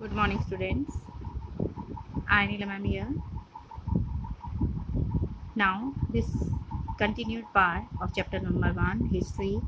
Good morning, students. I Neelam am here. Now, this continued part of chapter number 1, History,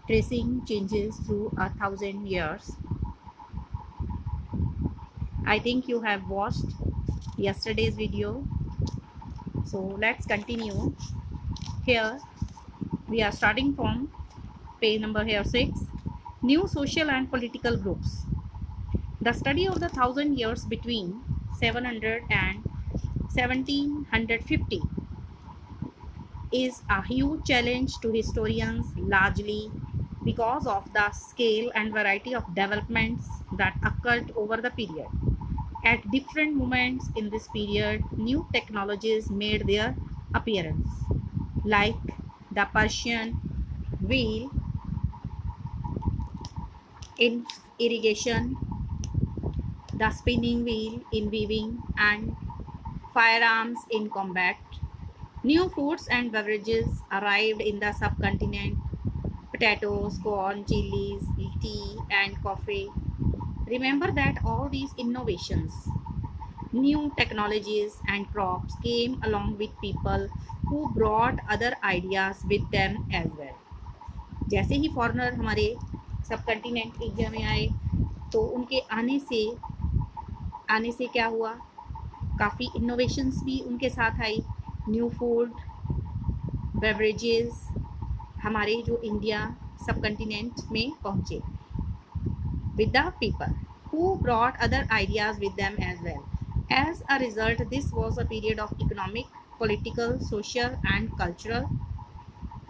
tracing changes through 1,000 years. I think you have watched yesterday's video. So, let's continue. Here, we are starting from page number here 6, New Social and Political Groups. The study of the 1,000 years between 700 and 1750 is a huge challenge to historians, largely because of the scale and variety of developments that occurred over the period. At different moments in this period, new technologies made their appearance, like the Persian wheel in irrigation, the spinning wheel in weaving, and firearms in combat. New foods and beverages arrived in the subcontinent: potatoes, corn, chilies, tea, and coffee. Remember that all these innovations, new technologies, and crops came along with people who brought other ideas with them as well. जैसे ही foreigner हमारे सब continent India में आए तो उनके आने से क्या हुआ, काफ़ी इनोवेशंस भी उनके साथ आई. न्यू फूड, बेवरेजेस हमारे जो इंडिया सब कंटिनेंट में पहुँचे with the people who brought other ideas with them as well. As a result, this was a period of economic, political, social, and cultural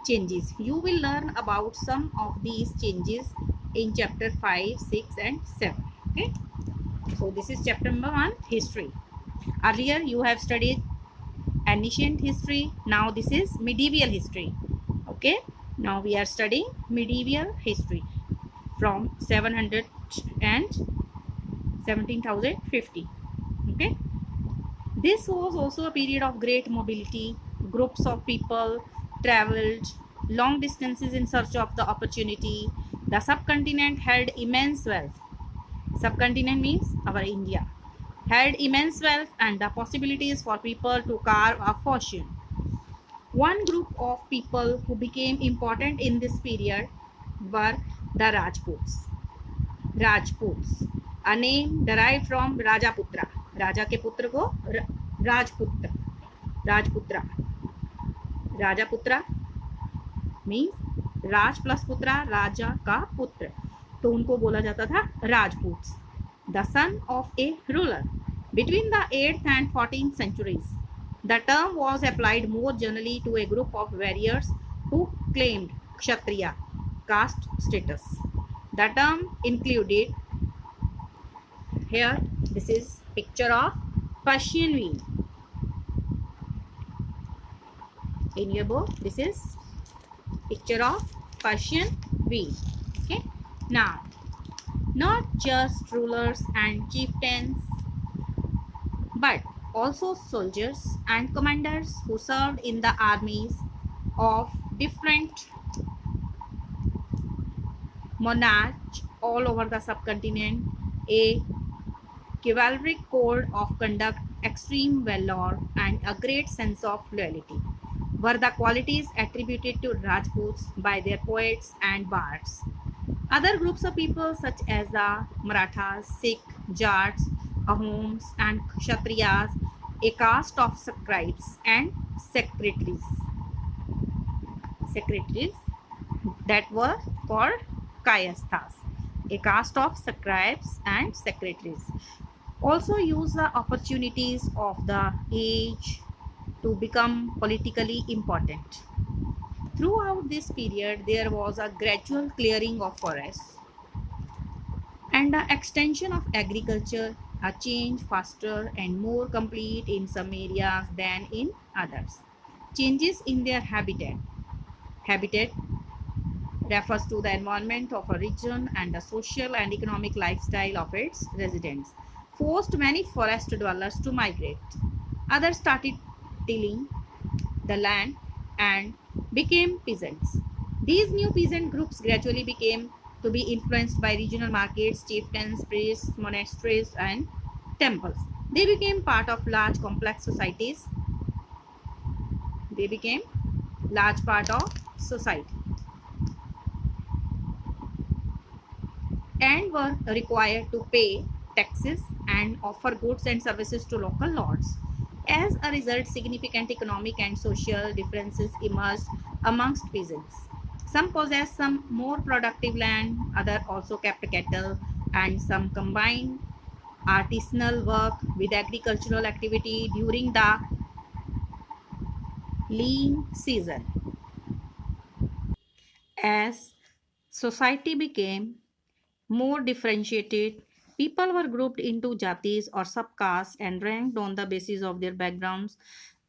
changes. You will learn about some of these changes in chapter 5, 6, and 7. Okay. So this is chapter number 1, history. Earlier you have studied ancient history. Now this is medieval history. Okay. Now we are studying medieval history from 700 and 17,050. Okay. This was also a period of great mobility. Groups of people traveled long distances in search of the opportunity. The subcontinent held immense wealth. Subcontinent means our India. Had immense wealth and the possibilities for people to carve a fortune. One group of people who became important in this period were the Rajputs. Rajputs, a name derived from Rajaputra. राजा के पुत्र को राजपुत्र, राजपुत्रा. राजापुत्रा means राज plus पुत्रा, राजा का पुत्र, तो उनको बोला जाता था Rajputs. The son of a ruler. Between the 8th and 14th centuries, the term was applied more generally to a group of warriors who claimed Kshatriya caste status. The term included, here this is picture of Persian wheel. In your book, this is picture of Persian wheel. Okay. Now, not just rulers and chieftains, but also soldiers and commanders who served in the armies of different monarchs all over the subcontinent. A chivalric code of conduct, extreme valor, and a great sense of loyalty were the qualities attributed to Rajputs by their poets and bards. Other groups of people such as the Marathas, Sikh, Jats, Ahoms, and Kshatriyas, a caste of scribes and secretaries that were called Kayasthas, a caste of scribes and secretaries, also used the opportunities of the age to become politically important. Throughout this period, there was a gradual clearing of forests and the extension of agriculture, a change faster and more complete in some areas than in others. Changes in their habitat. Habitat refers to the environment of a region and the social and economic lifestyle of its residents, forced many forest dwellers to migrate. Others started tilling the land and became peasants. These new peasant groups gradually became to be influenced by regional markets, chieftains, priests, monasteries, and temples. They became part of large complex societies. They became large part of society and were required to pay taxes and offer goods and services to local lords. As a result, significant economic and social differences emerged amongst peasants. Some possessed some more productive land, others also kept cattle, and some combined artisanal work with agricultural activity during the lean season. As society became more differentiated, people were grouped into jatis or subcastes and ranked on the basis of their backgrounds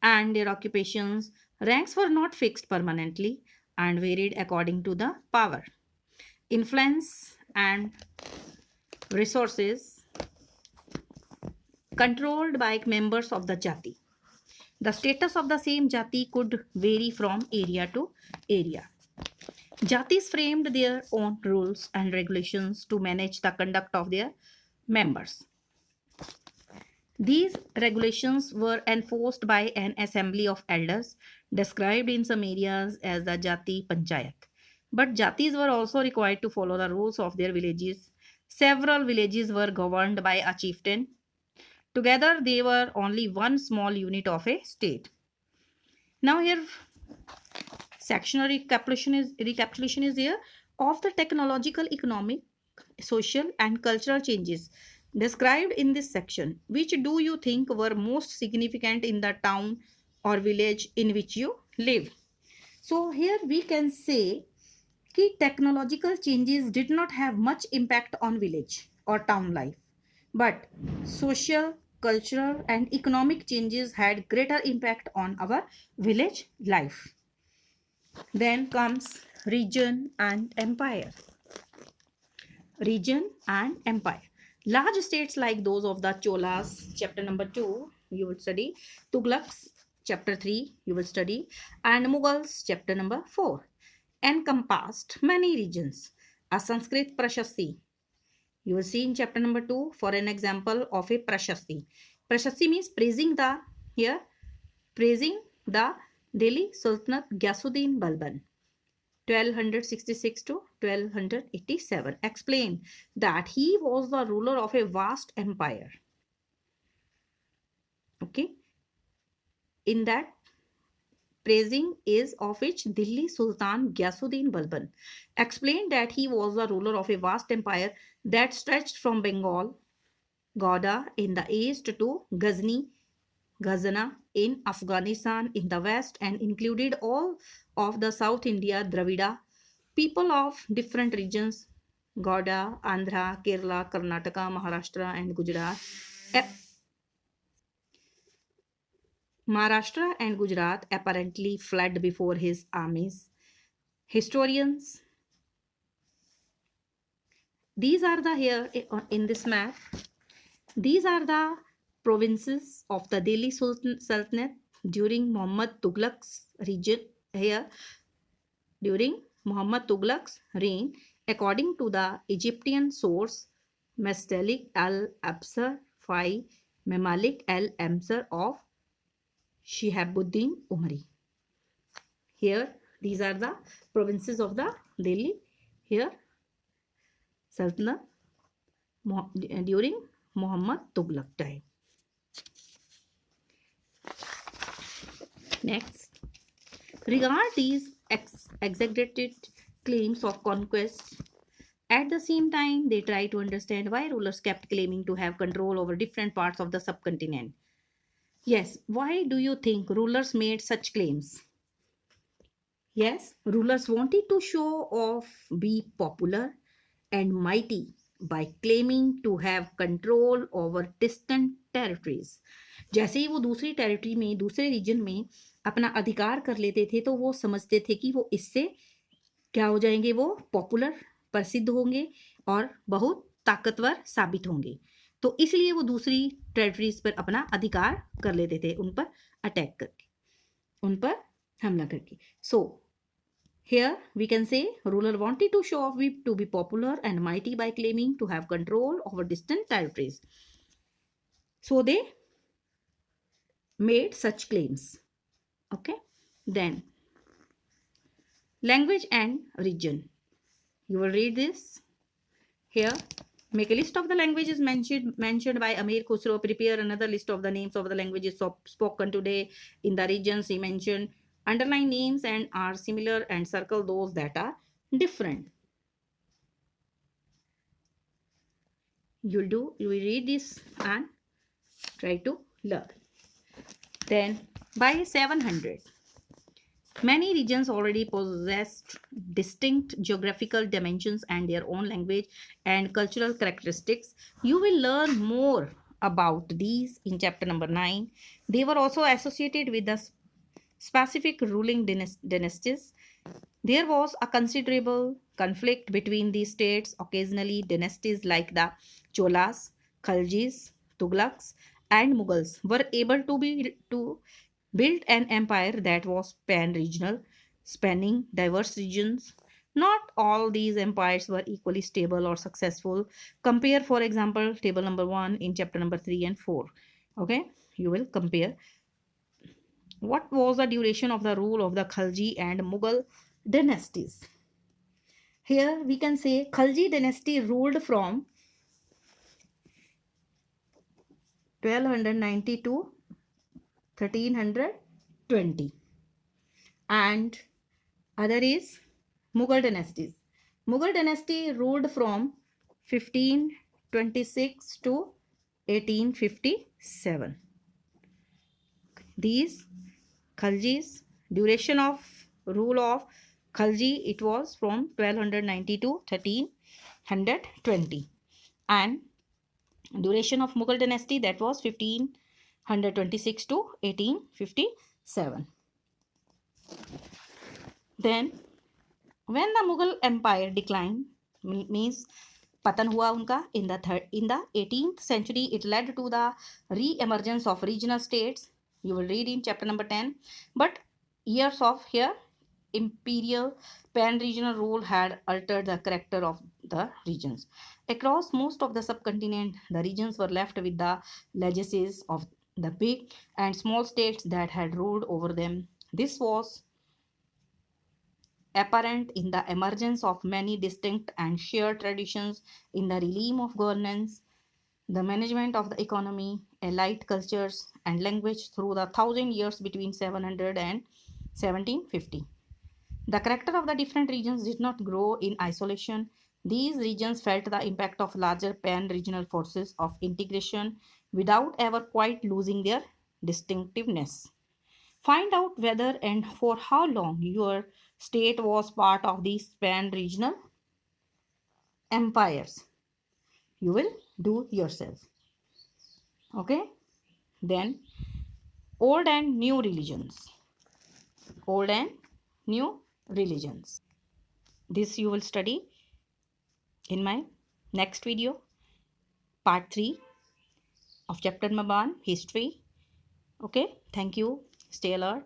and their occupations. Ranks were not fixed permanently and varied according to the power, influence, and resources controlled by members of the jati. The status of the same jati could vary from area to area. Jatis framed their own rules and regulations to manage the conduct of their members. These regulations were enforced by an assembly of elders, described in some areas as the Jati Panchayat. But Jatis were also required to follow the rules of their villages. Several villages were governed by a chieftain. Together, they were only one small unit of a state. Now, here sectional recapitulation is here of the technological, economic, social, and cultural changes described in this section. Which do you think were most significant in the town or village in which you live? So here we can say that technological changes did not have much impact on village or town life, but social, cultural, and economic changes had greater impact on our village life. Then comes region and empire. Region and empire. Large states like those of the Cholas, chapter number 2, you will study. Tughlaqs, chapter 3, you will study. And Mughals, chapter number 4, encompassed many regions. A Sanskrit Prashasti, you will see in chapter number 2 for an example of a Prashasti. Prashasti means praising the, here, praising the Delhi Sultanate Ghiyasuddin Balban, 1266 to 1287. Explain that he was the ruler of a vast empire. Okay. In that praising is of which Delhi Sultan Ghiyasuddin Balban. Explained that he was the ruler of a vast empire that stretched from Bengal, Gauda in the east to Ghazni, Ghazna in Afghanistan in the west and included all of the South India Dravida people of different regions, Gauda, Andhra, Kerala, Karnataka, Maharashtra and Gujarat. Maharashtra and Gujarat apparently fled before his armies. Historians, these are the here in this map, these are the provinces of the Delhi Sultanate during Muhammad Tughlaq's region here during Muhammad Tughlaq's reign according to the Egyptian source Mestalik al-Absar fi Memalik al-Amsar of Shihabuddin Umari. Here these are the provinces of the Delhi here Sultanate during Muhammad Tughlaq time. Next, regard these exaggerated claims of conquest. At the same time, they try to understand why rulers kept claiming to have control over different parts of the subcontinent. Yes, why do you think rulers made such claims? Yes, rulers wanted to show off, be popular and mighty by claiming to have control over distant territories. जैसे ही वो दूसरी territory में दूसरे reason में अपना अधिकार कर लेते थे तो वो समझते थे कि वो इससे क्या हो जाएंगे, वो पॉपुलर प्रसिद्ध होंगे और बहुत ताकतवर साबित होंगे. तो इसलिए वो दूसरी टेरिटरीज पर अपना अधिकार कर लेते थे, उन पर अटैक करके, उन पर हमला करके. सो Here we can say ruler wanted to show off to be popular and mighty by claiming to have control over distant territories. So they made such claims. Okay. Then language and region. You will read this here. Make a list of the languages mentioned by Amir Khusro. Prepare another list of the names of the languages spoken today in the regions he mentioned. Underline names and are similar and circle those that are different. You will read this and try to learn. Then by 700. Many regions already possessed distinct geographical dimensions and their own language and cultural characteristics. You will learn more about these in chapter number 9. They were also associated with the specific ruling dynasties. There was a considerable conflict between these states. Occasionally, dynasties like the Cholas, Khaljis, Tughlaqs, and Mughals were able to built an empire that was pan-regional, spanning diverse regions. Not all these empires were equally stable or successful. Compare, for example, table number 1 in chapter number 3 and 4. Okay, you will compare. What was the duration of the rule of the Khalji and Mughal dynasties? Here we can say Khalji dynasty ruled from 1290 to 1320, and other is Mughal dynasties. Mughal dynasty ruled from 1526 to 1857. These Khaljis, duration of rule of Khalji, it was from 1290 to 1320, and duration of Mughal dynasty, that was 1526 to 1857. Then when the Mughal empire declined, means patan hua unka in the 18th century, it led to the re-emergence of regional states. You will read in chapter number 10. But years of here imperial pan-regional rule had altered the character of the regions. Across most of the subcontinent, the regions were left with the legacies of the big and small states that had ruled over them. This was apparent in the emergence of many distinct and shared traditions in the realm of governance, the management of the economy, elite cultures, and language through the 1,000 years between 700 and 1750. The character of the different regions did not grow in isolation. These regions felt the impact of larger pan-regional forces of integration without ever quite losing their distinctiveness. Find out whether and for how long your state was part of these pan-regional empires. You will do yourself. Okay? Then old and new religions. Old and new religions. This you will study in my next video, part 3 of chapter number 1, history. Okay? Thank you. Stay alert.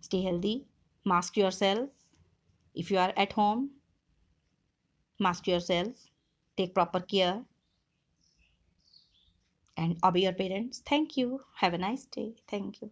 Stay healthy. Mask yourself. If you are at home, mask yourself. Take proper care and obey your parents. Thank you. Have a nice day. Thank you.